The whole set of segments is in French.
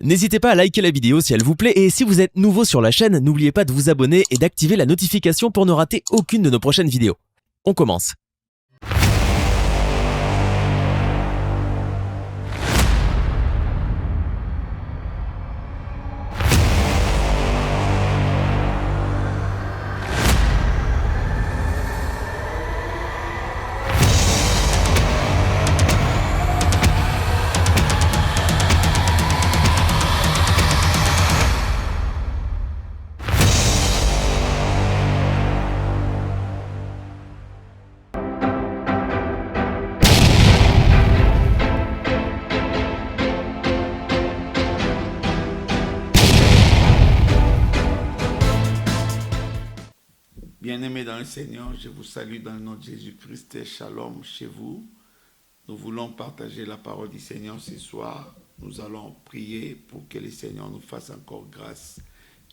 N'hésitez pas à liker la vidéo si elle vous plaît et si vous êtes nouveau sur la chaîne, n'oubliez pas de vous abonner et d'activer la notification pour ne rater aucune de nos prochaines vidéos. On commence. Bien-aimés dans le Seigneur, je vous salue dans le nom de Jésus-Christ et shalom chez vous. Nous voulons partager la parole du Seigneur ce soir. Nous allons prier pour que le Seigneur nous fasse encore grâce.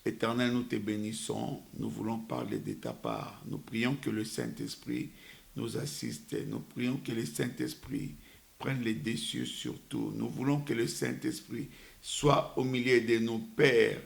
Éternel, nous te bénissons. Nous voulons parler de ta part. Nous prions que le Saint-Esprit nous assiste. Nous prions que le Saint-Esprit prenne les dessus sur tout. Nous voulons que le Saint-Esprit soit au milieu de nos pères.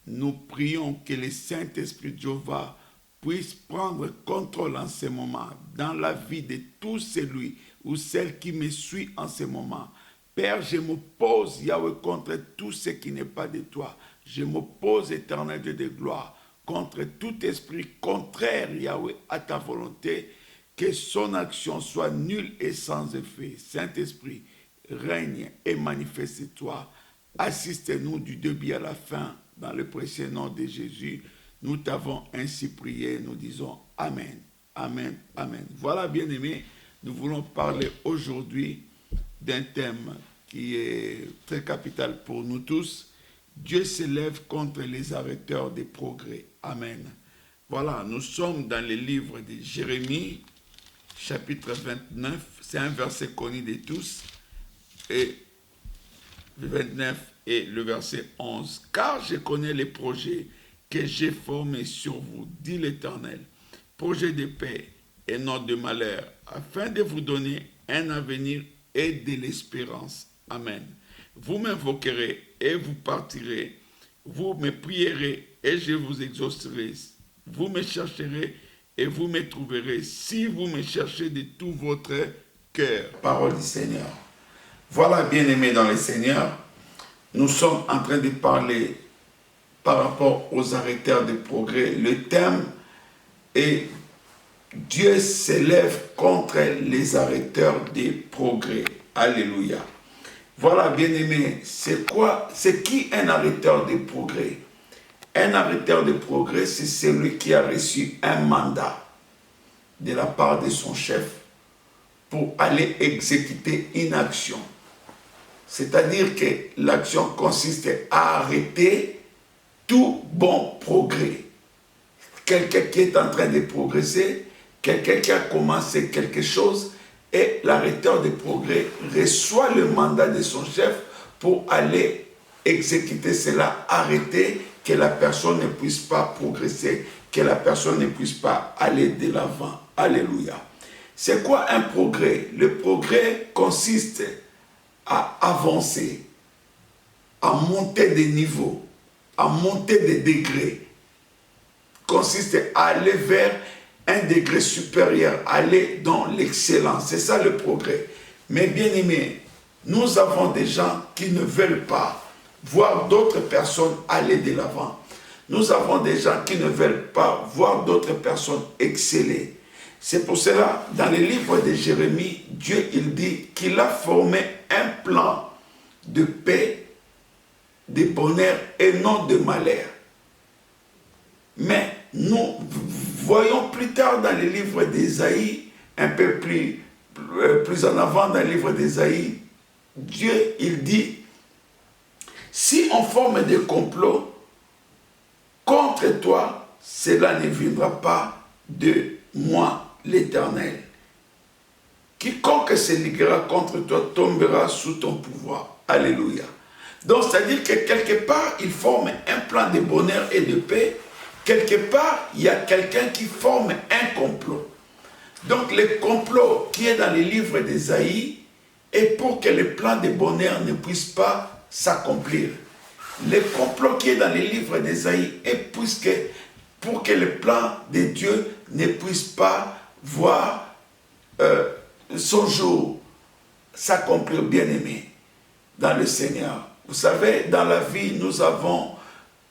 Nous prions que le Saint-Esprit de Jéhovah puisse prendre contrôle en ce moment, dans la vie de tout celui ou celle qui me suit en ce moment. Père, je m'oppose, Yahweh, contre tout ce qui n'est pas de toi. Je m'oppose, éternel Dieu de gloire, contre tout esprit contraire, Yahweh, à ta volonté, que son action soit nulle et sans effet. Saint-Esprit, règne et manifeste-toi. Assiste-nous du début à la fin, dans le précieux nom de Jésus. Nous t'avons ainsi prié, nous disons Amen, Amen, Amen. Voilà, bien-aimés, nous voulons parler aujourd'hui d'un thème qui est très capital pour nous tous. Dieu s'élève contre les arrêteurs des progrès. Amen. Voilà, nous sommes dans le livre de Jérémie, chapitre 29. C'est un verset connu de tous. Et le 29 et le verset 11. Car je connais les projets que j'ai formé sur vous, dit l'Éternel, projet de paix et non de malheur, afin de vous donner un avenir et de l'espérance. Amen. Vous m'invoquerez et vous partirez, vous me prierez et je vous exaucerai. Vous me chercherez et vous me trouverez, si vous me cherchez de tout votre cœur. Parole du Seigneur. Voilà, bien-aimés dans le Seigneur, nous sommes en train de parler par rapport aux arrêteurs de progrès. Le thème est Dieu s'élève contre les arrêteurs des progrès. Alléluia. Voilà, bien-aimés, c'est qui un arrêteur de progrès? Un arrêteur de progrès, c'est celui qui a reçu un mandat de la part de son chef pour aller exécuter une action. C'est-à-dire que l'action consiste à arrêter tout bon progrès. Quelqu'un qui est en train de progresser, quelqu'un qui a commencé quelque chose, et l'arrêteur de progrès reçoit le mandat de son chef pour aller exécuter cela, arrêter que la personne ne puisse pas progresser, que la personne ne puisse pas aller de l'avant. Alléluia. C'est quoi un progrès? Le progrès consiste à avancer, à monter de niveau, à monter des degrés, consiste à aller vers un degré supérieur, aller dans l'excellence. C'est ça le progrès. Mais bien aimés, nous avons des gens qui ne veulent pas voir d'autres personnes aller de l'avant. Nous avons des gens qui ne veulent pas voir d'autres personnes exceller. C'est pour cela, dans le livre de Jérémie, Dieu il dit qu'il a formé un plan de paix, de bonheur et non de malheur. Mais nous voyons plus tard dans le livre d'Ésaïe, un peu plus en avant dans le livre d'Ésaïe, Dieu il dit, si on forme des complots contre toi, cela ne viendra pas de moi, l'Éternel. Quiconque se liguera contre toi tombera sous ton pouvoir. Alléluia. Donc, c'est-à-dire que quelque part, il forme un plan de bonheur et de paix. Quelque part, il y a quelqu'un qui forme un complot. Donc, le complot qui est dans les livres d'Ésaïe est pour que le plan de bonheur ne puisse pas s'accomplir. le complot qui est dans les livres d'Ésaïe est pour que le plan de Dieu ne puisse pas voir son jour s'accomplir, bien-aimé, dans le Seigneur. Vous savez, dans la vie, nous avons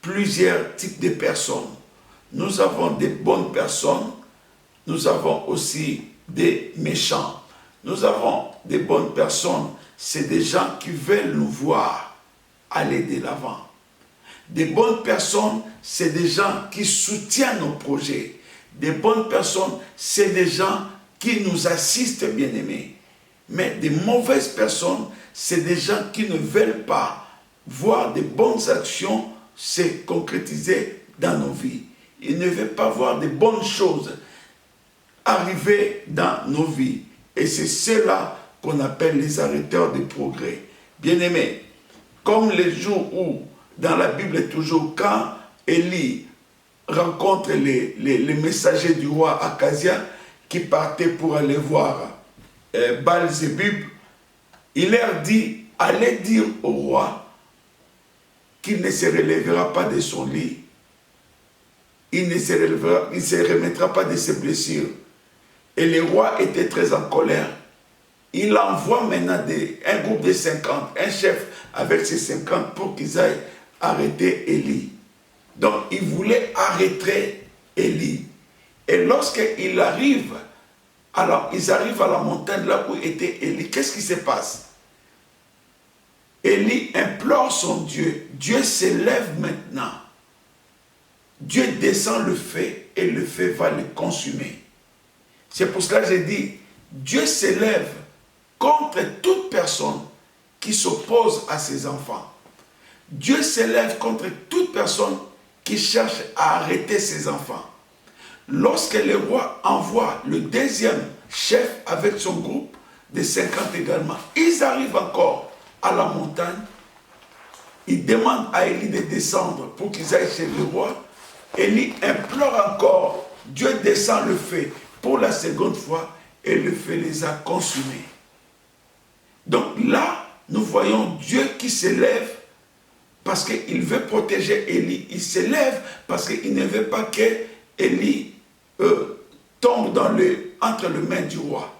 plusieurs types de personnes. Nous avons des bonnes personnes, nous avons aussi des méchants. Nous avons des bonnes personnes, c'est des gens qui veulent nous voir aller de l'avant. Des bonnes personnes, c'est des gens qui soutiennent nos projets. Des bonnes personnes, c'est des gens qui nous assistent, bien-aimés. Mais des mauvaises personnes, c'est des gens qui ne veulent pas voir des bonnes actions se concrétiser dans nos vies. Ils ne veulent pas voir des bonnes choses arriver dans nos vies. Et c'est cela qu'on appelle les arrêteurs de progrès. Bien-aimés, comme les jours où, dans la Bible toujours, quand Élie rencontre les messagers du roi Akazia qui partaient pour aller voir Baal-Zébub, il leur dit, allez dire au roi qu'il ne se relèvera pas de son lit, il ne se remettra pas de ses blessures. Et le roi était très en colère. Il envoie maintenant un groupe de 50, un chef avec ses 50 pour qu'ils aillent arrêter Élie. Donc il voulait arrêter Élie. Et lorsqu'il arrive, alors ils arrivent à la montagne là où était Élie. Qu'est-ce qui se passe? Élie implore son Dieu. Dieu s'élève maintenant. Dieu descend le feu et le feu va le consumer. C'est pour cela que j'ai dit, Dieu s'élève contre toute personne qui s'oppose à ses enfants. Dieu s'élève contre toute personne qui cherche à arrêter ses enfants. Lorsque le roi envoie le deuxième chef avec son groupe de 50 également, ils arrivent encore à la montagne. Ils demandent à Élie de descendre pour qu'ils aillent chez le roi. Élie implore encore. Dieu descend le feu pour la seconde fois et le feu les a consumés. Donc là, nous voyons Dieu qui s'élève parce qu'il veut protéger Élie. Il s'élève parce qu'il ne veut pas que Élie tombe entre les mains du roi.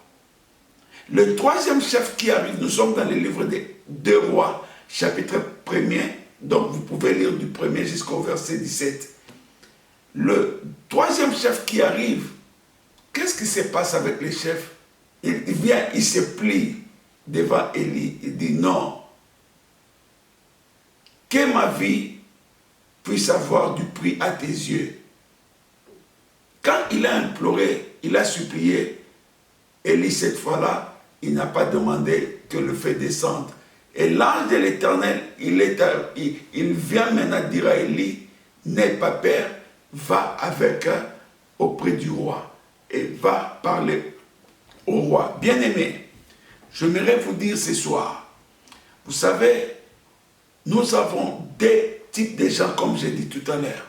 Le troisième chef qui arrive, nous sommes dans le livre des 2 rois, chapitre 1er, donc vous pouvez lire du 1er jusqu'au verset 17. Le troisième chef qui arrive, qu'est-ce qui se passe avec les chefs? Il vient, il se plie devant Élie, il dit non, que ma vie puisse avoir du prix à tes yeux. Quand il a imploré, il a supplié, Élie cette fois-là, il n'a pas demandé que le feu descende. Et l'ange de l'Éternel, il vient maintenant dire à Élie, n'aie pas peur, va avec auprès du roi et va parler au roi. Bien-aimé, j'aimerais vous dire ce soir, vous savez, nous avons des types de gens, comme j'ai dit tout à l'heure.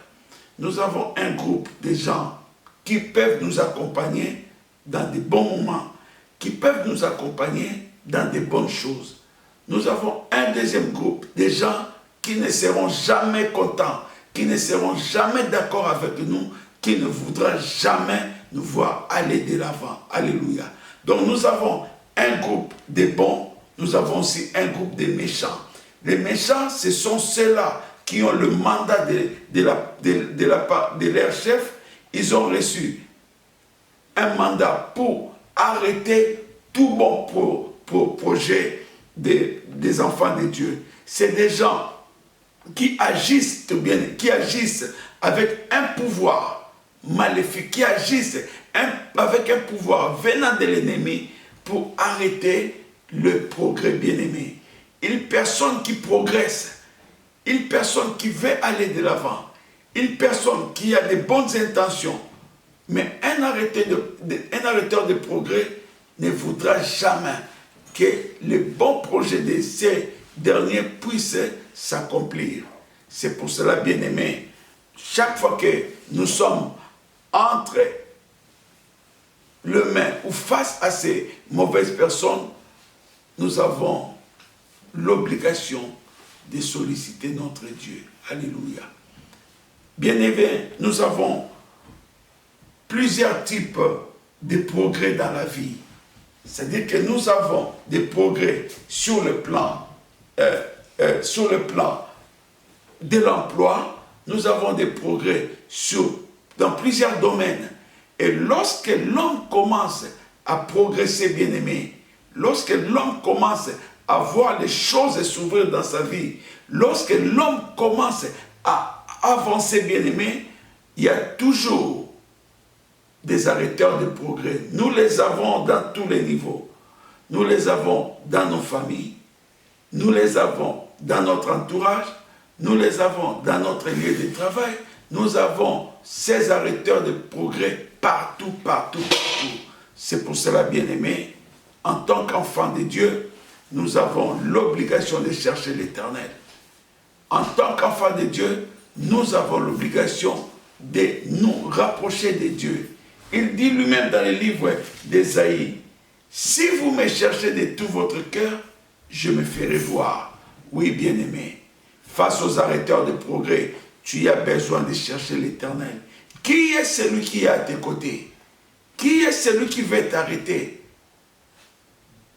Nous avons un groupe de gens qui peuvent nous accompagner dans des bons moments, qui peuvent nous accompagner dans des bonnes choses. Nous avons un deuxième groupe de gens qui ne seront jamais contents, qui ne seront jamais d'accord avec nous, qui ne voudront jamais nous voir aller de l'avant. Alléluia. Donc nous avons un groupe de bons, nous avons aussi un groupe de méchants. Les méchants, ce sont ceux-là qui ont le mandat de la part de leur chef. Ils ont reçu un mandat pour arrêter tout bon projet des enfants de Dieu. C'est des gens qui agissent bien, qui agissent avec un pouvoir maléfique, qui agissent avec un pouvoir venant de l'ennemi pour arrêter le progrès bien-aimé. Une personne qui progresse, une personne qui veut aller de l'avant, une personne qui a de bonnes intentions, mais un arrêteur de progrès ne voudra jamais que le bon projet de ces derniers puisse s'accomplir. C'est pour cela, bien-aimés, chaque fois que nous sommes entre les mains ou face à ces mauvaises personnes, nous avons l'obligation de solliciter notre Dieu. Alléluia. Bien-aimés, nous avons plusieurs types de progrès dans la vie. C'est-à-dire que nous avons des progrès sur le plan de l'emploi, nous avons des progrès dans plusieurs domaines. Et lorsque l'homme commence à progresser, bien-aimé, lorsque l'homme commence à voir les choses s'ouvrir dans sa vie, lorsque l'homme commence à avancer, bien-aimé, il y a toujours des arrêteurs de progrès. Nous les avons dans tous les niveaux. Nous les avons dans nos familles. Nous les avons dans notre entourage. Nous les avons dans notre lieu de travail. Nous avons ces arrêteurs de progrès partout, partout, partout. C'est pour cela, bien-aimés, en tant qu'enfants de Dieu, nous avons l'obligation de chercher l'Éternel. En tant qu'enfants de Dieu, nous avons l'obligation de nous rapprocher de Dieu. Il dit lui-même dans le livre d'Ésaïe, « Si vous me cherchez de tout votre cœur, je me ferai voir. » Oui, bien-aimé, face aux arrêteurs de progrès, tu as besoin de chercher l'Éternel. Qui est celui qui est à tes côtés? Qui est celui qui veut t'arrêter?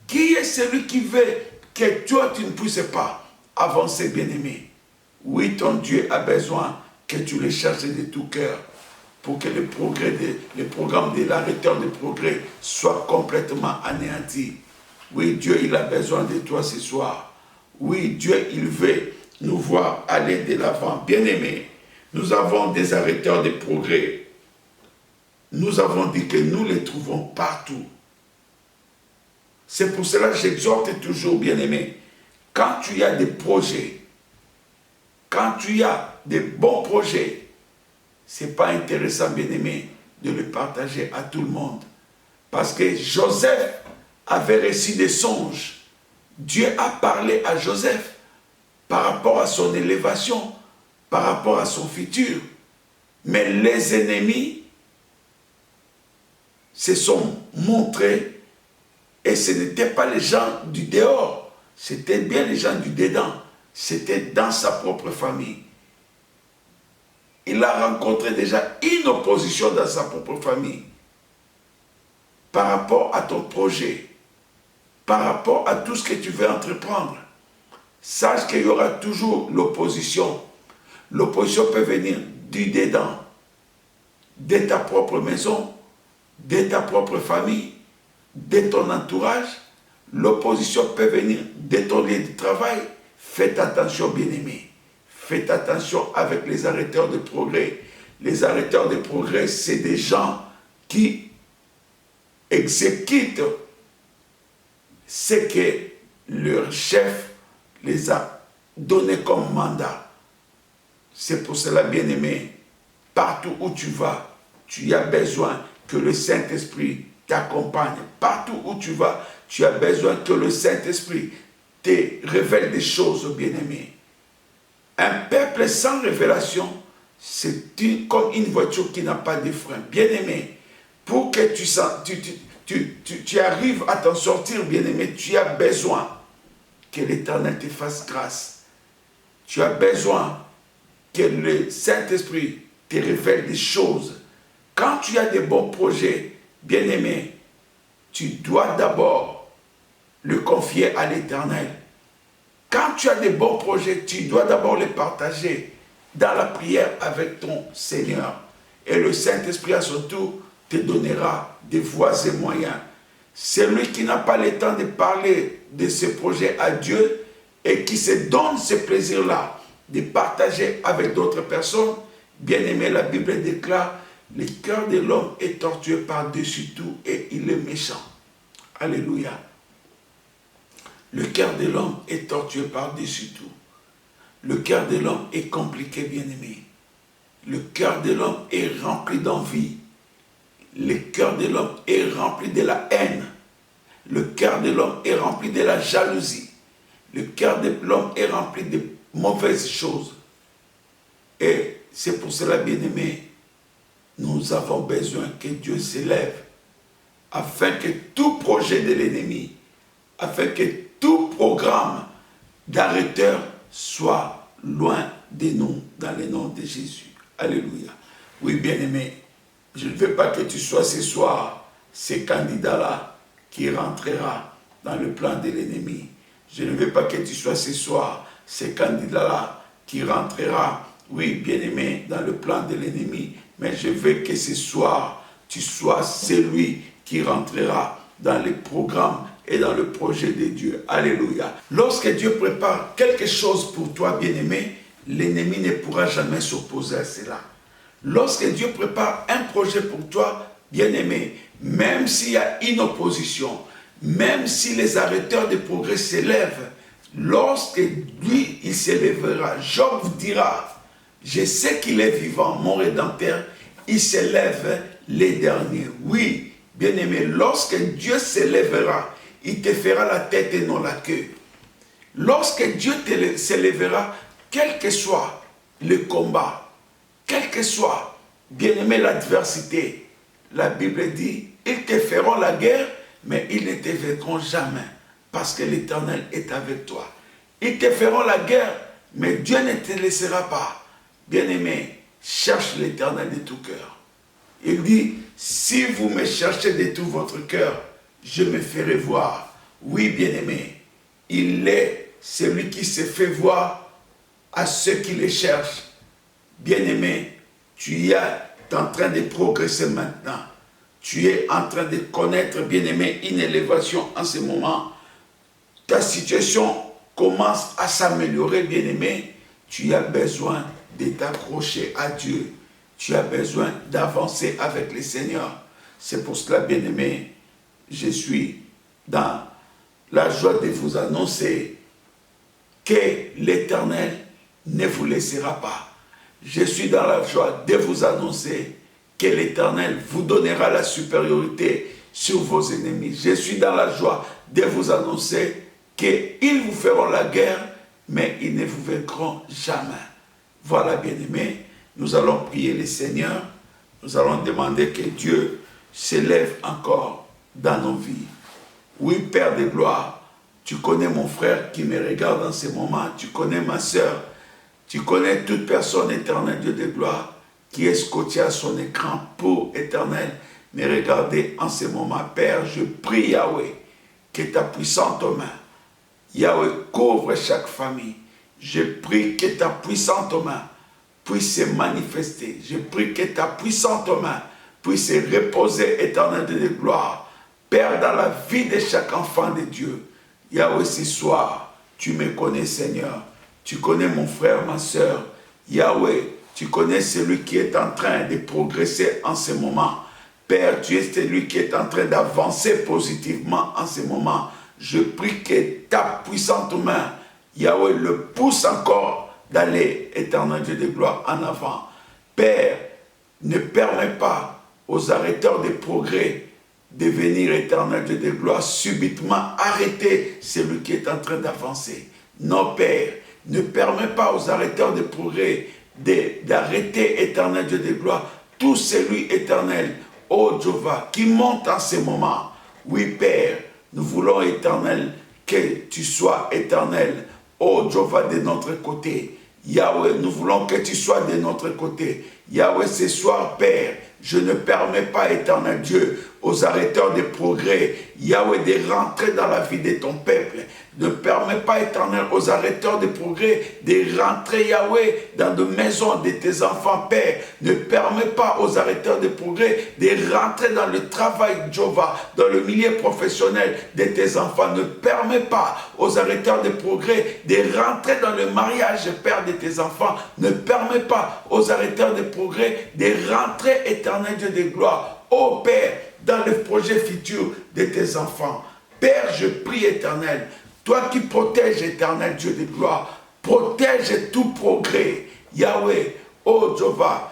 Qui est celui qui veut que toi, tu ne puisses pas avancer, bien-aimé? Oui, ton Dieu a besoin que tu le cherches de tout cœur pour que le programme de l'arrêteur de progrès soit complètement anéanti. Oui, Dieu, il a besoin de toi ce soir. Oui, Dieu, il veut nous voir aller de l'avant. Bien-aimés, nous avons des arrêteurs de progrès. Nous avons dit que nous les trouvons partout. C'est pour cela que j'exhorte toujours, bien-aimés, quand tu as des projets, quand tu as des bons projets, ce n'est pas intéressant, bien-aimé, de le partager à tout le monde. Parce que Joseph avait reçu des songes. Dieu a parlé à Joseph par rapport à son élévation, par rapport à son futur. Mais les ennemis se sont montrés et ce n'étaient pas les gens du dehors, c'était bien les gens du dedans. C'était dans sa propre famille. Il a rencontré déjà une opposition dans sa propre famille par rapport à ton projet, par rapport à tout ce que tu veux entreprendre. Sache qu'il y aura toujours l'opposition. L'opposition peut venir du dedans, de ta propre maison, de ta propre famille, de ton entourage. L'opposition peut venir de ton lieu de travail. Faites attention, bien-aimés. Faites attention avec les arrêteurs de progrès. Les arrêteurs de progrès, c'est des gens qui exécutent ce que leur chef les a donné comme mandat. C'est pour cela, bien-aimé, partout où tu vas, tu as besoin que le Saint-Esprit t'accompagne. Partout où tu vas, tu as besoin que le Saint-Esprit te révèle des choses, bien-aimé. Un peuple sans révélation, c'est comme une voiture qui n'a pas de frein. Bien-aimé, pour que tu arrives à t'en sortir, bien-aimé, tu as besoin que l'Éternel te fasse grâce. Tu as besoin que le Saint-Esprit te révèle des choses. Quand tu as des bons projets, bien-aimé, tu dois d'abord le confier à l'Éternel. Quand tu as des bons projets, tu dois d'abord les partager dans la prière avec ton Seigneur. Et le Saint-Esprit à son tour te donnera des voies et moyens. Celui qui n'a pas le temps de parler de ses projets à Dieu et qui se donne ce plaisir-là de partager avec d'autres personnes, bien aimé, la Bible déclare, le cœur de l'homme est tortueux par-dessus tout et il est méchant. Alléluia. Le cœur de l'homme est tortueux par-dessus tout. Le cœur de l'homme est compliqué, bien-aimé. Le cœur de l'homme est rempli d'envie. Le cœur de l'homme est rempli de la haine. Le cœur de l'homme est rempli de la jalousie. Le cœur de l'homme est rempli de mauvaises choses. Et c'est pour cela, bien-aimé, nous avons besoin que Dieu s'élève afin que tout projet de l'ennemi, afin que tout programme d'arrêteur soit loin de nous dans le nom de Jésus. Alléluia. Oui, bien-aimé, je ne veux pas que tu sois ce soir ce candidat-là qui rentrera dans le plan de l'ennemi. Je ne veux pas que tu sois ce soir ce candidat-là qui rentrera, oui, bien-aimé, dans le plan de l'ennemi. Mais je veux que ce soir, tu sois celui qui rentrera dans les programmes et dans le projet de Dieu. Alléluia. Lorsque Dieu prépare quelque chose pour toi, bien-aimé, l'ennemi ne pourra jamais s'opposer à cela. Lorsque Dieu prépare un projet pour toi, bien-aimé, même s'il y a une opposition, même si les arrêteurs de progrès s'élèvent, lorsque lui, il s'élèvera, Job vous dira, je sais qu'il est vivant, mon Rédempteur, il s'élève les derniers. Oui, bien-aimé, lorsque Dieu s'élèvera, il te fera la tête et non la queue. Lorsque Dieu s'élèvera, quel que soit le combat, quel que soit, bien-aimé, l'adversité, la Bible dit, ils te feront la guerre, mais ils ne te vaincront jamais, parce que l'Éternel est avec toi. Ils te feront la guerre, mais Dieu ne te laissera pas. Bien-aimé, cherche l'Éternel de tout cœur. Il dit, si vous me cherchez de tout votre cœur, je me ferai voir. Oui, bien-aimé, il est celui qui se fait voir à ceux qui le cherchent. Bien-aimé, tu es en train de progresser maintenant. Tu es en train de connaître, bien-aimé, une élévation en ce moment. Ta situation commence à s'améliorer, bien-aimé. Tu as besoin de t'accrocher à Dieu. Tu as besoin d'avancer avec le Seigneur. C'est pour cela, bien-aimé, je suis dans la joie de vous annoncer que l'Éternel ne vous laissera pas. Je suis dans la joie de vous annoncer que l'Éternel vous donnera la supériorité sur vos ennemis. Je suis dans la joie de vous annoncer qu'ils vous feront la guerre, mais ils ne vous vaincront jamais. Voilà, bien-aimés, nous allons prier le Seigneur. Nous allons demander que Dieu s'élève encore dans nos vies. Oui, Père de gloire, tu connais mon frère qui me regarde en ce moment. Tu connais ma sœur. Tu connais toute personne, éternelle Dieu de gloire, qui est scotché à son écran pour, éternel, me regarder en ce moment. Père, je prie, Yahweh, que ta puissante main, Yahweh, couvre chaque famille. Je prie que ta puissante main puisse se manifester. Je prie que ta puissante main puisse se reposer, éternel Dieu de gloire. Père, dans la vie de chaque enfant de Dieu. Yahweh, ce soir, tu me connais, Seigneur. Tu connais mon frère, ma soeur. Yahweh, tu connais celui qui est en train de progresser en ce moment. Père, tu es celui qui est en train d'avancer positivement en ce moment. Je prie que ta puissante main, Yahweh, le pousse encore d'aller, éternel Dieu de gloire, en avant. Père, ne permets pas aux arrêteurs de progrès de venir, éternel Dieu de gloire, subitement arrêter celui qui est en train d'avancer. Non, Père, ne permets pas aux arrêteurs de progrès d'arrêter, éternel Dieu de gloire, tout celui éternel, ô Jéhovah, qui monte en ce moment. Oui, Père, nous voulons, éternel, que tu sois éternel, ô Jéhovah, de notre côté. Yahweh, nous voulons que tu sois de notre côté. Yahweh, ce soir, Père, je ne permets pas, éternel Dieu, aux arrêteurs de progrès, Yahweh, de rentrer dans la vie de ton peuple. Ne permets pas, éternel, aux arrêteurs de progrès de rentrer, Yahweh, dans de maisons de tes enfants, Père. Ne permets pas aux arrêteurs de progrès de rentrer dans le travail, Jéhovah, dans le milieu professionnel de tes enfants. Ne permets pas aux arrêteurs de progrès de rentrer dans le mariage, Père, de tes enfants. Ne permets pas aux arrêteurs de progrès de rentrer, éternel Dieu de gloire, ô Père, dans le projet futur de tes enfants. Père, je prie, éternel, toi qui protèges, éternel Dieu de gloire, protège tout progrès, Yahweh, ô Jéhovah,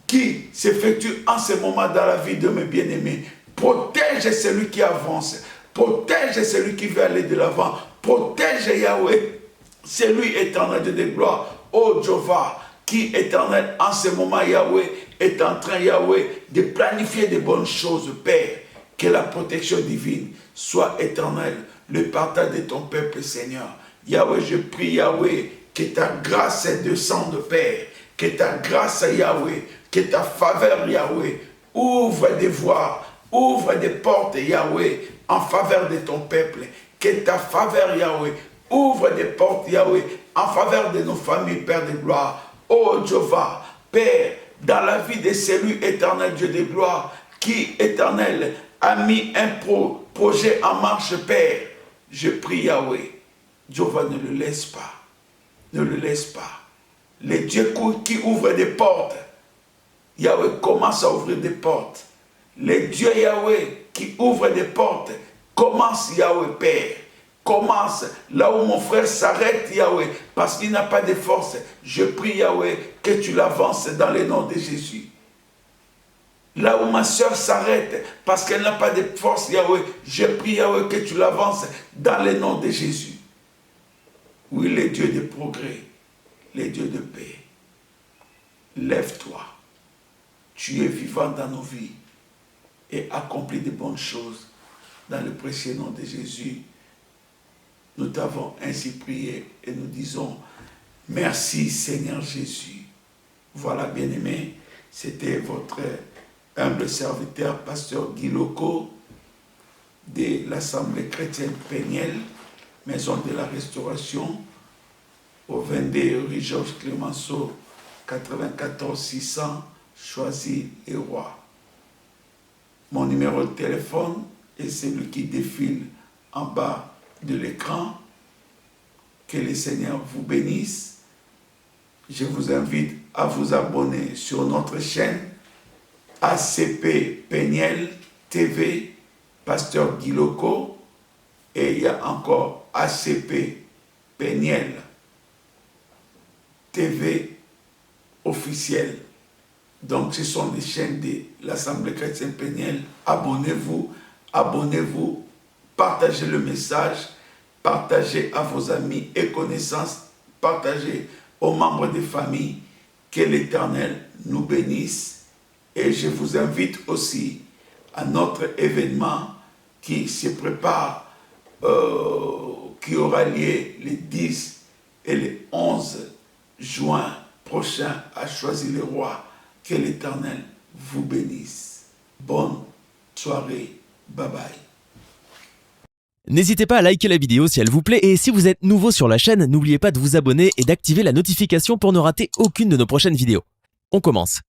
qui s'effectue en ce moment dans la vie de mes bien-aimés. Protège celui qui avance, protège celui qui veut aller de l'avant, protège, Yahweh, celui, éternel Dieu de gloire, ô Jéhovah, qui, éternel, en ce moment, Yahweh, est en train, Yahweh, de planifier de bonnes choses, Père. Que la protection divine soit éternelle, le partage de ton peuple, Seigneur. Yahweh, je prie, Yahweh, Que ta grâce descende, Père. Que ta grâce, Yahweh, que ta faveur, Yahweh, ouvre des voies, ouvre des portes, Yahweh, en faveur de ton peuple. Que ta faveur, Yahweh, ouvre des portes, Yahweh, en faveur de nos familles, Père de gloire. Oh Jéhovah, Père, dans la vie de celui éternel, Dieu de gloire, qui, éternel, a mis un projet en marche, Père. Je prie, Yahweh, Jéhovah, ne le laisse pas. Ne le laisse pas. Les dieux qui ouvrent des portes, Yahweh commence à ouvrir des portes. Les dieux, Yahweh, qui ouvrent des portes, commence, Yahweh, Père. Commence là où mon frère s'arrête, Yahweh, parce qu'il n'a pas de force. Je prie, Yahweh, que tu l'avances dans le nom de Jésus. Là où ma soeur s'arrête, parce qu'elle n'a pas de force, Yahweh, je prie, Yahweh, que tu l'avances dans le nom de Jésus. Oui, les dieux de progrès, les dieux de paix, lève-toi. Tu es vivant dans nos vies et accomplis de bonnes choses. Dans le précieux nom de Jésus, nous t'avons ainsi prié et nous disons merci Seigneur Jésus. Voilà, bien-aimés, c'était votre humble serviteur, pasteur Guy Loco, de l'Assemblée chrétienne Péniel, Maison de la Restauration, au 22 rue Georges Clemenceau, 94 600, Choisy-les-Rois. Mon numéro de téléphone est celui qui défile en bas de l'écran. Que le Seigneur vous bénisse. Je vous invite à vous abonner sur notre chaîne ACP Péniel TV, Pasteur Guy Loco, et il y a encore ACP Péniel TV officielle. Donc ce sont les chaînes de l'Assemblée chrétienne Péniel. Abonnez-vous, abonnez-vous, partagez le message, partagez à vos amis et connaissances, partagez aux membres des familles. Que l'Éternel nous bénisse. Et je vous invite aussi à notre événement qui se prépare, qui aura lieu les 10 et les 11 juin prochain à Choisy-les-Rois. Que l'Éternel vous bénisse. Bonne soirée. Bye bye. N'hésitez pas à liker la vidéo si elle vous plaît et si vous êtes nouveau sur la chaîne, n'oubliez pas de vous abonner et d'activer la notification pour ne rater aucune de nos prochaines vidéos. On commence.